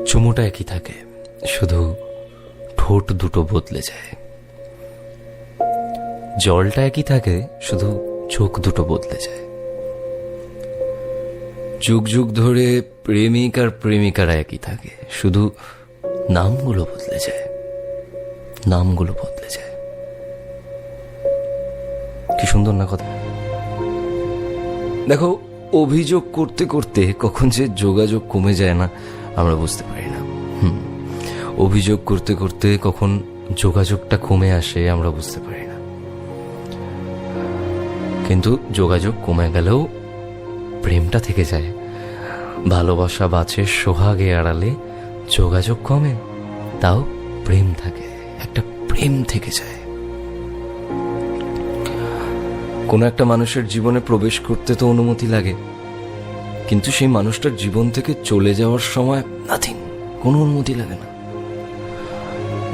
চুমুটা একই থাকে, শুধু ঠোঁট দুটো বদলে যায়। জলটা একই থাকে, শুধু চোখ দুটো বদলে যায়। যুগ যুগ ধরে প্রেমিক আর প্রেমিকারা একই থাকে, শুধু নামগুলো বদলে যায়। নামগুলো বদলে যায়। কি সুন্দর না কথা? দেখো, অভিযোগ করতে করতে কখন যে যোগাযোগ কমে যায় না আমরা বুঝতে পারি না। অভিযোগ করতে করতে কখন যোগাযোগটা কমে আসে আমরা বুঝতে পারি না। কিন্তু যোগাযোগ কমে গেলেও প্রেমটা থেকে যায়। ভালোবাসা বাঁচে সোহাগে আড়ালে, যোগাযোগ কমে তাও প্রেম থাকে, একটা প্রেম থেকে যায়। কোনো একটা মানুষের জীবনে প্রবেশ করতে তো অনুমতি লাগে, কিন্তু সেই মানুষটার জীবন থেকে চলে যাওয়ার সময় নাথিং, কোনো অনুমতি লাগে না।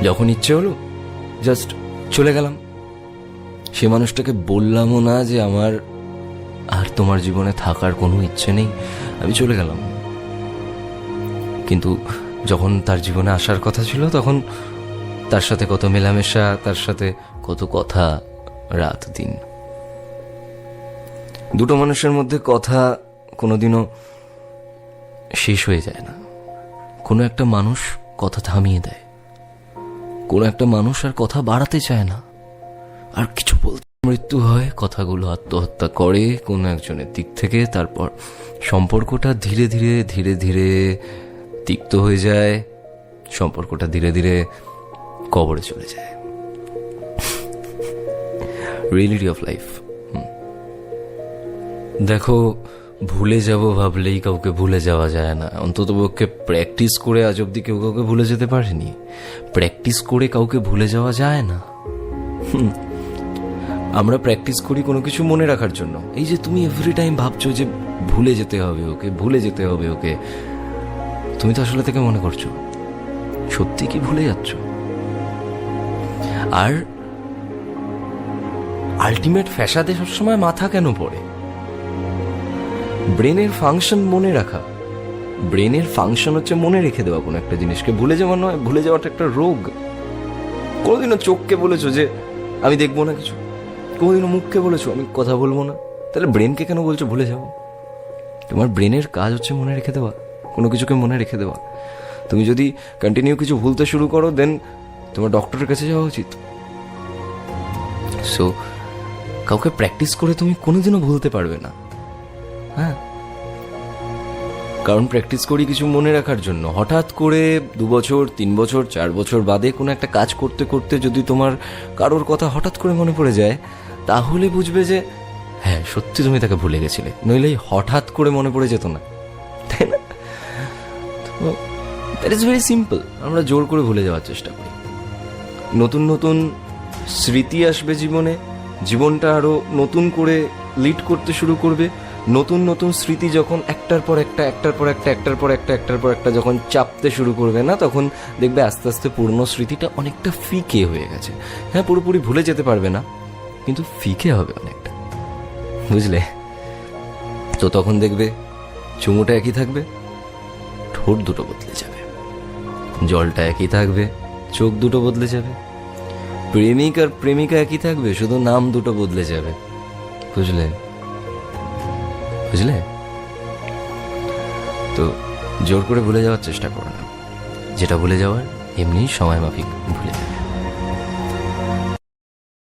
যখন ইচ্ছে হলো জাস্ট চলে গেলাম। সে মানুষটাকে বললামও না যে আমার আর তোমার জীবনে থাকার কোনো ইচ্ছে নেই, আমি চলে গেলাম। কিন্তু যখন তার জীবনে আসার কথা ছিল তখন তার সাথে কত মেলামেশা, তার সাথে কত কথা, রাত দিন। দুটো মানুষের মধ্যে কথা কোনোদিনও শেষ হয়ে যায় না। কোনো একটা মানুষ কথা থামিয়ে দেয়, কোনো একটা মানুষ আর কথা বাড়াতে চায় না, আর কিছু বলতে মৃত্যু হয়, কথাগুলো আত্মহত্যা করে কোনো একজনের দিক থেকে। তারপর সম্পর্কটা ধীরে ধীরে ধীরে ধীরে তিক্ত হয়ে যায়, সম্পর্কটা ধীরে ধীরে কবরে চলে যায়। Reality of life. দেখো, ভুলে যাব ভাবলেই কাউকে ভুলে যাওয়া যায় না। অন্ততপক্ষে প্র্যাকটিস করে আজ অব্দি কেউ কাউকে ভুলে যেতে পারেনি। প্র্যাকটিস করে কাউকে ভুলে যাওয়া যায় না। আমরা প্র্যাকটিস করি কোনো কিছু মনে রাখার জন্য। এই যে তুমি এভরি টাইম ভাবছো যে ভুলে যেতে হবে ওকে, ভুলে যেতে হবে ওকে, তুমি তো আসলে থেকে মনে করছো সত্যি কি ভুলে যাচ্ছ। আর আলটিমেট ফ্যাসাদে সবসময় মাথা কেন পড়ে? ব্রেনের ফাংশন মনে রাখা। ব্রেনের ফাংশন হচ্ছে মনে রেখে দেওয়া কোনো একটা জিনিসকে। ভুলে যাওয়া নয়, ভুলে যাওয়াটা একটা রোগ। কোনোদিনও চোখকে বলেছো যে আমি দেখবো না কিছু? কোনোদিনও মুখকে বলেছো আমি কথা বলবো না? তাহলে ব্রেনকে কেন বলছো ভুলে যাও? তোমার ব্রেনের কাজ হচ্ছে মনে রেখে দেওয়া, কোনো কিছুকে মনে রেখে দেওয়া। তুমি যদি কন্টিনিউ কিছু ভুলতে শুরু করো দেন তোমার ডক্টরের কাছে যাওয়া উচিত। সো কাউকে প্র্যাকটিস করে তুমি কোনোদিনও ভুলতে পারবে না। হ্যাঁ, কারণ প্র্যাকটিস করি কিছু মনে রাখার জন্য। হঠাৎ করে 2 বছর 3 বছর 4 বছর বাদে কোনো একটা কাজ করতে করতে যদি তোমার কারোর কথা হঠাৎ করে মনে পড়ে যায়, তাহলে বুঝবে যে হ্যাঁ সত্যি তুমি তাকে ভুলে গেছিলে, নইলে হঠাৎ করে মনে পড়ে যেত না, তাই না? তো দ্যাট ইজ ভেরি সিম্পল। আমরা জোর করে ভুলে যাওয়ার চেষ্টা করি। নতুন নতুন স্মৃতি আসবে জীবনে, জীবনটা আরো নতুন করে লিড করতে শুরু করবে। নতুন নতুন স্মৃতি যখন একটার পর একটা একটার পর একটা একটার পর একটা একটার পর একটা যখন চাপতে শুরু করবে না, তখন দেখবে আস্তে আস্তে পুরনো স্মৃতিটা অনেকটা ফিকে হয়ে গেছে। হ্যাঁ, পুরোপুরি ভুলে যেতে পারবে না, কিন্তু ফিকে হবে অনেকটা, বুঝলে? তো তখন দেখবে চুমুটা একই থাকবে, ঠোঁট দুটো বদলে যাবে। জলটা একই থাকবে, চোখ দুটো বদলে যাবে। প্রেমিক আর প্রেমিকা একই থাকবে, শুধু নাম দুটো বদলে যাবে। বুঝলে? বুঝলে? তো জোর করে ভুলে যাওয়ার চেষ্টা করো না। যেটা ভুলে যাওয়ার এমনি সময় মাফিক ভুলে যাবে।